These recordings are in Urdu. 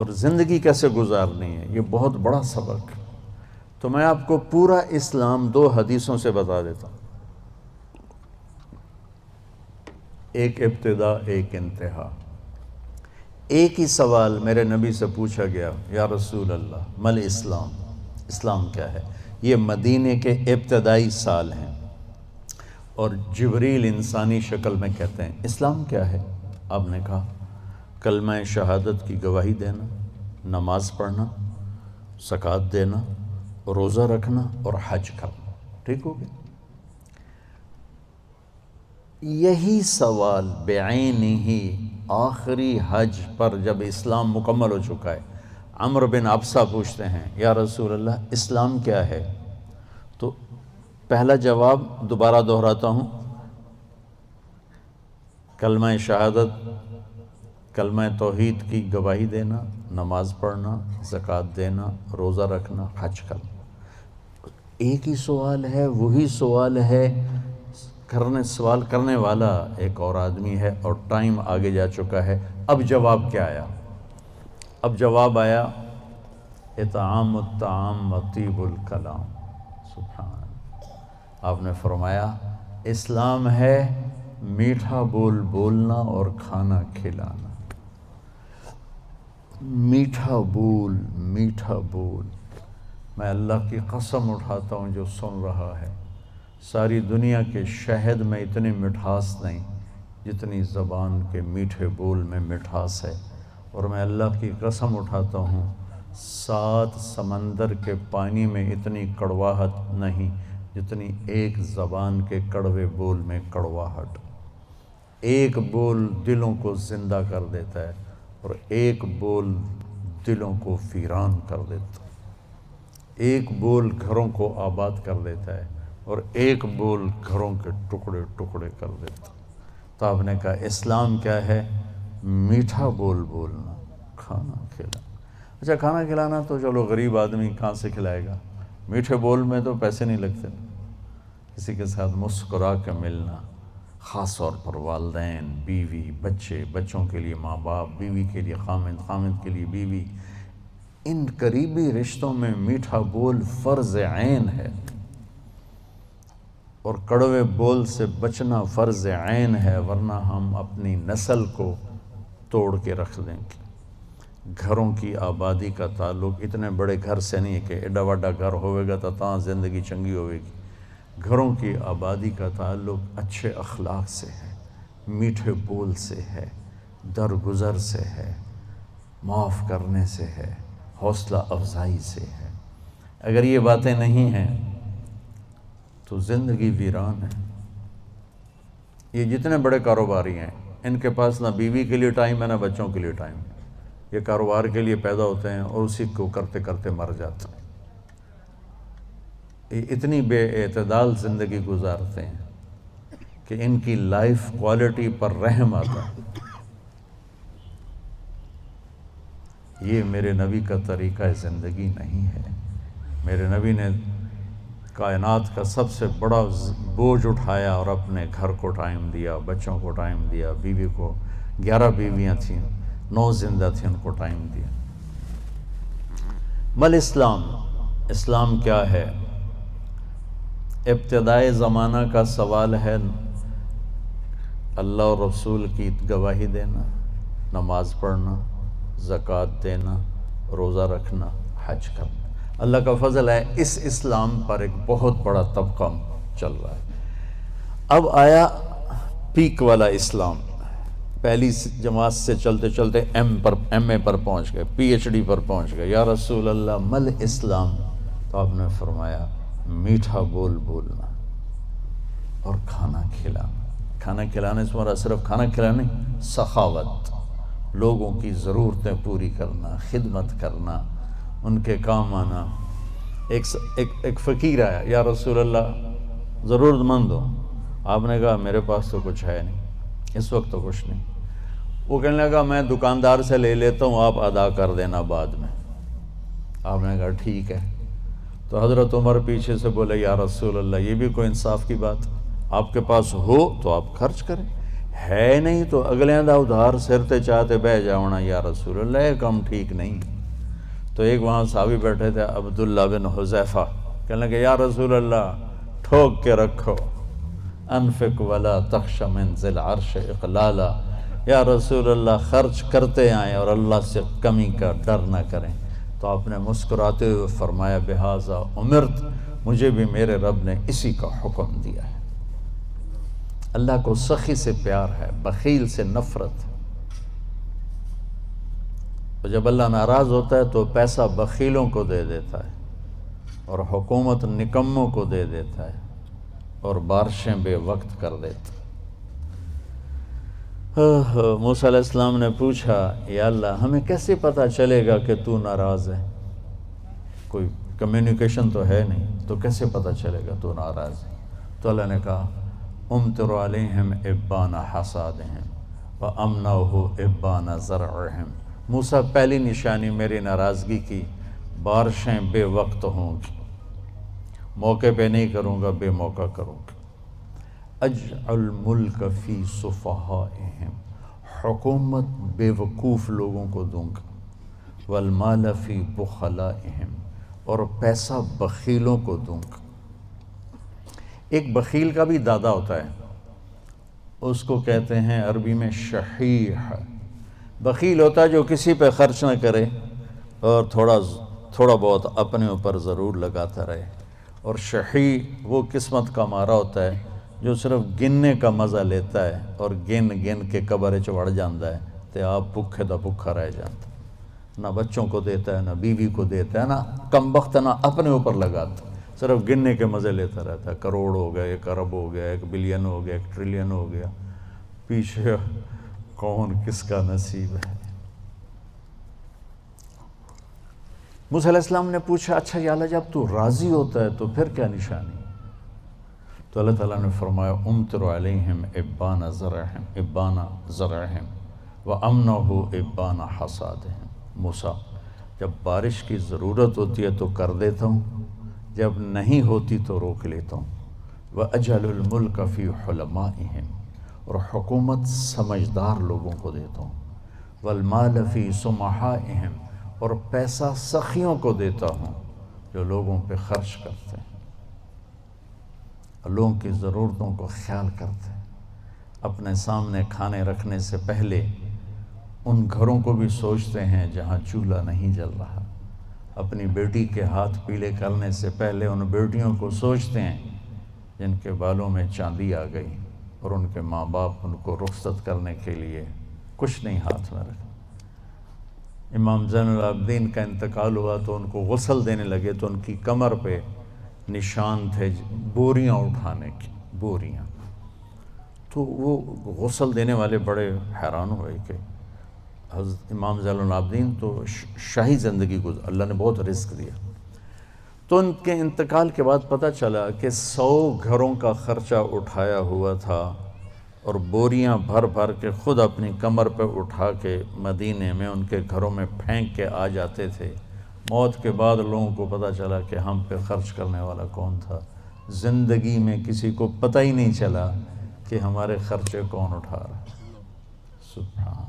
اور زندگی کیسے گزارنی ہے، یہ بہت بڑا سبق ہے۔ تو میں آپ کو پورا اسلام 2 حدیثوں سے بتا دیتا ہوں، ایک ابتدا ایک انتہا۔ ایک ہی سوال میرے نبی سے پوچھا گیا، یا رسول اللہ مل اسلام، اسلام کیا ہے؟ یہ مدینے کے ابتدائی سال ہیں، اور جبریل انسانی شکل میں کہتے ہیں اسلام کیا ہے؟ آپ نے کہا کلمہ شہادت کی گواہی دینا، نماز پڑھنا، زکوٰۃ دینا، روزہ رکھنا اور حج کرنا۔ ٹھیک ہو گیا؟ یہی سوال بعینہ آخری حج پر جب اسلام مکمل ہو چکا ہے، عمرو بن ابسہ پوچھتے ہیں یا رسول اللہ اسلام کیا ہے؟ تو پہلا جواب دوبارہ دہراتا ہوں، کلمہ شہادت، کلمہ توحید کی گواہی دینا، نماز پڑھنا، زکوٰۃ دینا، روزہ رکھنا، حج کرنا۔ ایک ہی سوال ہے، وہی سوال ہے، سوال کرنے والا ایک اور آدمی ہے، اور ٹائم آگے جا چکا ہے۔ اب جواب کیا آیا؟ اب جواب آیا اطعام الطعام و طیب الکلام۔ سبحان اللہ۔ آپ نے فرمایا اسلام ہے میٹھا بول بولنا اور کھانا کھلانا۔ میٹھا بول، میٹھا بول۔ میں اللہ کی قسم اٹھاتا ہوں جو سن رہا ہے، ساری دنیا کے شہد میں اتنی مٹھاس نہیں جتنی زبان کے میٹھے بول میں مٹھاس ہے، اور میں اللہ کی قسم اٹھاتا ہوں 7 سمندر کے پانی میں اتنی کڑواہٹ نہیں جتنی ایک زبان کے کڑوے بول میں کڑواہٹ۔ ایک بول دلوں کو زندہ کر دیتا ہے، اور ایک بول دلوں کو ویران کر دیتا ہے۔ ایک بول گھروں کو آباد کر دیتا ہے، اور ایک بول گھروں کے ٹکڑے ٹکڑے کر دیتا ہے۔ تو آپ نے کہا اسلام کیا ہے؟ میٹھا بول بولنا، کھانا کھلانا۔ اچھا کھانا کھلانا تو چلو غریب آدمی کہاں سے کھلائے گا؟ میٹھے بول میں تو پیسے نہیں لگتے۔ کسی کے ساتھ مسکرا کے ملنا، خاص طور پر والدین، بیوی، بچے، بچوں کے لیے ماں باپ، بیوی کے لیے خامند، خامند کے لیے بیوی، ان قریبی رشتوں میں میٹھا بول فرض عین ہے، اور کڑوے بول سے بچنا فرض عین ہے، ورنہ ہم اپنی نسل کو توڑ کے رکھ دیں گے۔ گھروں کی آبادی کا تعلق اتنے بڑے گھر سے نہیں ہے کہ ایڈا وڈا گھر ہوئے گا تو تاں زندگی چنگی ہوئے گی۔ گھروں کی آبادی کا تعلق اچھے اخلاق سے ہے، میٹھے بول سے ہے، درگزر سے ہے، معاف کرنے سے ہے، حوصلہ افزائی سے ہے۔ اگر یہ باتیں نہیں ہیں تو زندگی ویران ہے۔ یہ جتنے بڑے کاروباری ہیں ان کے پاس نہ بیوی کے لیے ٹائم ہے نہ بچوں کے لیے ٹائم ہے۔ یہ کاروبار کے لیے پیدا ہوتے ہیں اور اسی کو کرتے کرتے مر جاتے ہیں۔ یہ اتنی بے اعتدال زندگی گزارتے ہیں کہ ان کی لائف کوالٹی پر رحم آتا ہے۔ یہ میرے نبی کا طریقہ زندگی نہیں ہے۔ میرے نبی نے کائنات کا سب سے بڑا بوجھ اٹھایا اور اپنے گھر کو ٹائم دیا، بچوں کو ٹائم دیا، بیوی کو 11 بیویاں تھیں، 9 زندہ تھیں، ان کو ٹائم دیا۔ مل اسلام، اسلام کیا ہے؟ ابتدائے زمانہ کا سوال ہے، اللہ اور رسول کی گواہی دینا، نماز پڑھنا، زکوٰۃ دینا، روزہ رکھنا، حج کرنا۔ اللہ کا فضل ہے اس اسلام پر ایک بہت بڑا طبقہ چل رہا ہے۔ اب آیا پیک والا اسلام، پہلی جماعت سے چلتے چلتے ایم اے پر پہنچ گئے، پی ایچ ڈی پر پہنچ گئے۔ یا رسول اللہ مل اسلام؟ تو آپ نے فرمایا میٹھا بول بولنا اور کھانا کھلانا۔ کھانا کھلانے سے ہمارا صرف کھانا کھلانا نہیں، سخاوت، لوگوں کی ضرورتیں پوری کرنا، خدمت کرنا، ان کے کام آنا۔ ایک فقیر آیا، یا رسول اللہ ضرورت مند ہو۔ آپ نے کہا میرے پاس تو کچھ ہے نہیں، اس وقت تو کچھ نہیں۔ وہ کہنے لگا میں دکاندار سے لے لیتا ہوں، آپ ادا کر دینا بعد میں۔ آپ نے کہا ٹھیک ہے۔ تو حضرت عمر پیچھے سے بولے یا رسول اللہ یہ بھی کوئی انصاف کی بات، آپ کے پاس ہو تو آپ خرچ کریں، ہے نہیں تو اگلیاں دا ادھار سر تے چاہتے بہ جاؤنا یا رسول اللہ، یہ کام ٹھیک نہیں۔ تو ایک وہاں صحابی بیٹھے تھے عبداللہ بن حذیفہ، کہنے لگے یا رسول اللہ ٹھوک کے رکھو، انفق ولا تخش من ذی العرش اقلالا، یا رسول اللہ خرچ کرتے آئیں اور اللہ سے کمی کا ڈر نہ کریں۔ تو آپ نے مسکراتے ہوئے فرمایا بہذا امرت، مجھے بھی میرے رب نے اسی کا حکم دیا ہے۔ اللہ کو سخی سے پیار ہے، بخیل سے نفرت ہے۔ تو جب اللہ ناراض ہوتا ہے تو پیسہ بخیلوں کو دے دیتا ہے اور حکومت نکموں کو دے دیتا ہے اور بارشیں بے وقت کر دیتا ہے۔ موسیٰ علیہ السلام نے پوچھا یا اللہ ہمیں کیسے پتہ چلے گا کہ تو ناراض ہے؟ کوئی کمیونیکیشن تو ہے نہیں، تو کیسے پتہ چلے گا تو ناراض ہے؟ تو اللہ نے کہا امطر علیہم ابان حصادہم وامنعہ ابان زرعہم۔ موسیٰ پہلی نشانی میری ناراضگی کی، بارشیں بے وقت ہوں گی، موقع پہ نہیں کروں گا، بے موقع کروں گا۔ اجعل ملک فی صفحائہم، حکومت بے وقوف لوگوں کو دوں گا، والمال فی بخلائہم، اور پیسہ بخیلوں کو دوں گا۔ ایک بخیل کا بھی دادا ہوتا ہے، اس کو کہتے ہیں عربی میں شحیح۔ بخیل ہوتا ہے جو کسی پہ خرچ نہ کرے اور تھوڑا بہت اپنے اوپر ضرور لگاتا رہے، اور شحیح وہ قسمت کا مارا ہوتا ہے جو صرف گننے کا مزہ لیتا ہے اور گن گن کے قبر چڑھ جاتا ہے تو آپ بھوکے دا بھوکا رہ جاتا، نہ بچوں کو دیتا ہے، نہ بیوی کو دیتا ہے، نہ کم بخت نہ اپنے اوپر لگاتا، صرف گننے کے مزے لیتا رہتا ہے۔ کروڑ ہو گیا، 1 ارب ہو گیا، 1 بلین ہو گیا، 1 ٹریلین ہو گیا، پیچھے کون کس کا نصیب ہے۔ موسیٰ علیہ السلام نے پوچھا اچھا یا اللہ جب تو راضی ہوتا ہے تو پھر کیا نشانی؟ تو اللہ تعالیٰ نے فرمایا امطر علیہم ابان زرعہم وامنعہ ابان حصادہم۔ موسیٰ جب بارش کی ضرورت ہوتی ہے تو کر دیتا ہوں، جب نہیں ہوتی تو روک لیتا ہوں۔ وَأَجْعَلُ الْمُلْكَ فِي حُلَمَائِهِمْ، اور حکومت سمجھدار لوگوں کو دیتا ہوں۔ وَالْمَالَ فِي سُمَحَائِهِمْ، اور پیسہ سخیوں کو دیتا ہوں جو لوگوں پہ خرچ کرتے ہیں، لوگوں کی ضرورتوں کو خیال کرتے ہیں، اپنے سامنے کھانے رکھنے سے پہلے ان گھروں کو بھی سوچتے ہیں جہاں چولہا نہیں جل رہا، اپنی بیٹی کے ہاتھ پیلے کرنے سے پہلے ان بیٹیوں کو سوچتے ہیں جن کے بالوں میں چاندی آ گئی اور ان کے ماں باپ ان کو رخصت کرنے کے لیے کچھ نہیں ہاتھ میں رکھا۔ امام زین العابدین کا انتقال ہوا تو ان کو غسل دینے لگے تو ان کی کمر پہ نشان تھے بوریاں اٹھانے کی، بوریاں۔ تو وہ غسل دینے والے بڑے حیران ہوئے کہ حضرت امام زین العابدین تو شاہی زندگی گزار، اللہ نے بہت رزق دیا۔ تو ان کے انتقال کے بعد پتہ چلا کہ 100 گھروں کا خرچہ اٹھایا ہوا تھا اور بوریاں بھر بھر کے خود اپنی کمر پہ اٹھا کے مدینے میں ان کے گھروں میں پھینک کے آ جاتے تھے۔ موت کے بعد لوگوں کو پتہ چلا کہ ہم پہ خرچ کرنے والا کون تھا، زندگی میں کسی کو پتہ ہی نہیں چلا کہ ہمارے خرچے کون اٹھا رہا۔ سبحان۔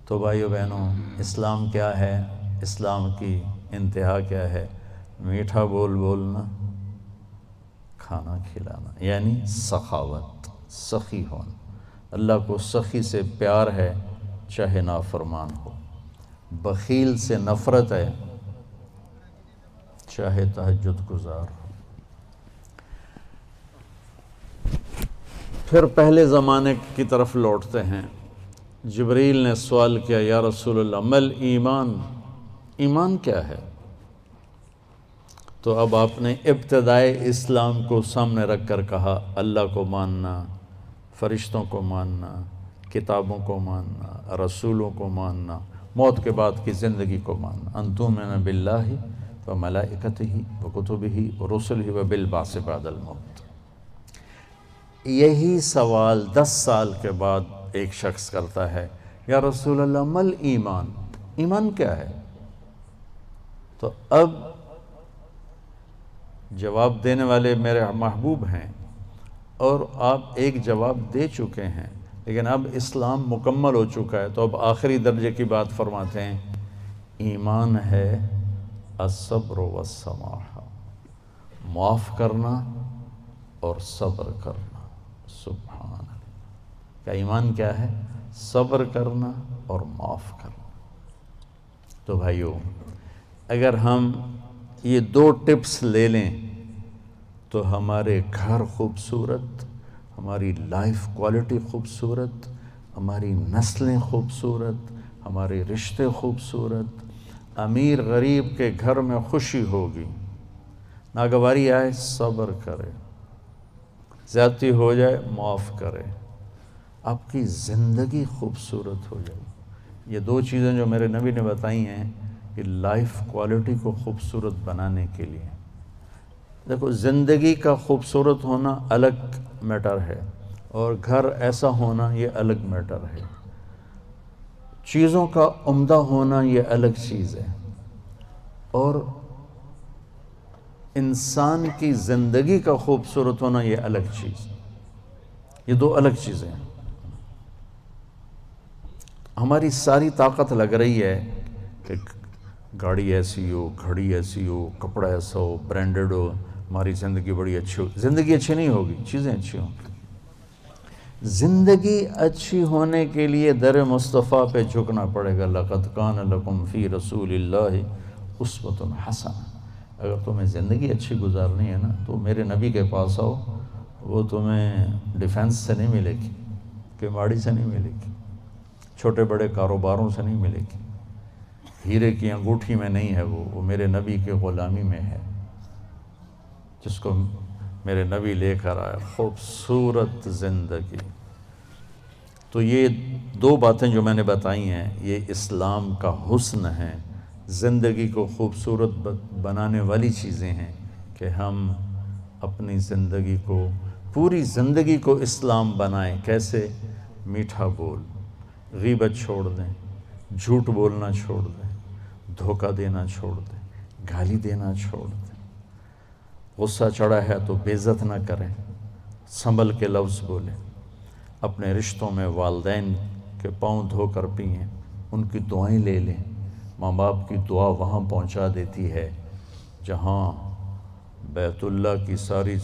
تو بھائیو بہنوں، اسلام کیا ہے؟ اسلام کی انتہا کیا ہے؟ میٹھا بول بولنا، کھانا کھلانا، یعنی سخاوت، سخی ہونا۔ اللہ کو سخی سے پیار ہے چاہے نافرمان ہو، بخیل سے نفرت ہے چاہے تہجد گزار ہو۔ پھر پہلے زمانے کی طرف لوٹتے ہیں۔ جبریل نے سوال کیا یا رسول اللہ مل ایمان، ایمان کیا ہے؟ تو اب آپ نے ابتدائے اسلام کو سامنے رکھ کر کہا اللہ کو ماننا، فرشتوں کو ماننا، کتابوں کو ماننا، رسولوں کو ماننا، موت کے بعد کی زندگی کو ماننا۔ ان تؤمن باللہ وملائکتہ وکتبہ ورسلہ وبالبعث بعد الموت۔ یہی سوال 10 سال کے بعد ایک شخص کرتا ہے یا رسول اللہ مل ایمان، ایمان کیا ہے؟ تو اب جواب دینے والے میرے محبوب ہیں، اور آپ ایک جواب دے چکے ہیں، لیکن اب اسلام مکمل ہو چکا ہے، تو اب آخری درجے کی بات فرماتے ہیں، ایمان ہے الصبر والسماحہ، معاف کرنا اور صبر کرنا۔ سبحان اللہ، کیا ایمان کیا ہے؟ صبر کرنا اور معاف کرنا۔ تو بھائیو، اگر ہم یہ 2 ٹپس لے لیں تو ہمارے گھر خوبصورت، ہماری لائف کوالٹی خوبصورت، ہماری نسلیں خوبصورت، ہمارے رشتے خوبصورت، امیر غریب کے گھر میں خوشی ہوگی، ناگواری آئے صبر کرے، زیادتی ہو جائے معاف کرے، آپ کی زندگی خوبصورت ہو جائے۔ یہ 2 چیزیں جو میرے نبی نے بتائی ہیں کہ لائف کوالٹی کو خوبصورت بنانے کے لیے۔ دیکھو، زندگی کا خوبصورت ہونا الگ میٹر ہے، اور گھر ایسا ہونا یہ الگ میٹر ہے۔ چیزوں کا عمدہ ہونا یہ الگ چیز ہے، اور انسان کی زندگی کا خوبصورت ہونا یہ الگ چیز۔ یہ 2 الگ چیزیں ہیں۔ ہماری ساری طاقت لگ رہی ہے کہ گاڑی ایسی ہو، گھڑی ایسی ہو، کپڑا ایسا ہو، برانڈڈ ہو، ہماری زندگی بڑی اچھی ہو۔ زندگی اچھی نہیں ہوگی، چیزیں اچھی ہوں گی۔ زندگی اچھی ہونے کے لیے در مصطفیٰ پہ جھکنا پڑے گا۔ لَقَدْ كَانَ لَكُمْ فِي رَسُولِ اللَّهِ أُسْوَةٌ حَسَنَةٌ۔ اگر تمہیں زندگی اچھی گزارنی ہے نا تو میرے نبی کے پاس آؤ، وہ تمہیں ڈیفینس سے نہیں ملے گی، کیماڑی سے نہیں ملے گی، چھوٹے بڑے کاروباروں سے نہیں ملے گی، ہیرے کی انگوٹھی میں نہیں ہے، وہ میرے نبی کے غلامی میں ہے، جس کو میرے نبی لے کر آئے۔ خوبصورت زندگی۔ تو یہ 2 باتیں جو میں نے بتائی ہیں، یہ اسلام کا حسن ہے، زندگی کو خوبصورت بنانے والی چیزیں ہیں کہ ہم اپنی زندگی کو، پوری زندگی کو اسلام بنائیں۔ کیسے؟ میٹھا بول، غیبت چھوڑ دیں، جھوٹ بولنا چھوڑ دیں، دھوکہ دینا چھوڑ دیں، گالی دینا چھوڑ دیں، غصہ چڑھا ہے تو بے عزت نہ کریں، سنبھل کے لفظ بولیں، اپنے رشتوں میں والدین کے پاؤں دھو کر پئیں، ان کی دعائیں لے لیں۔ ماں باپ کی دعا وہاں پہنچا دیتی ہے جہاں بیت اللہ کی ساری